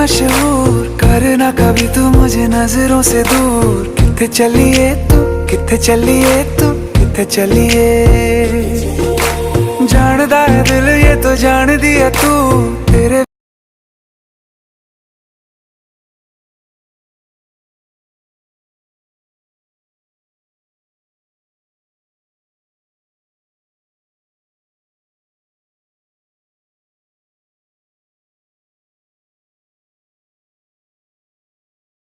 मशहूर, करना कभी तू मुझे नजरों से दूर। किथे चलिए तू, किथे चलिए तू, किथे चलिए। जानदा है दिल ये तो जान दिया तू, तेरे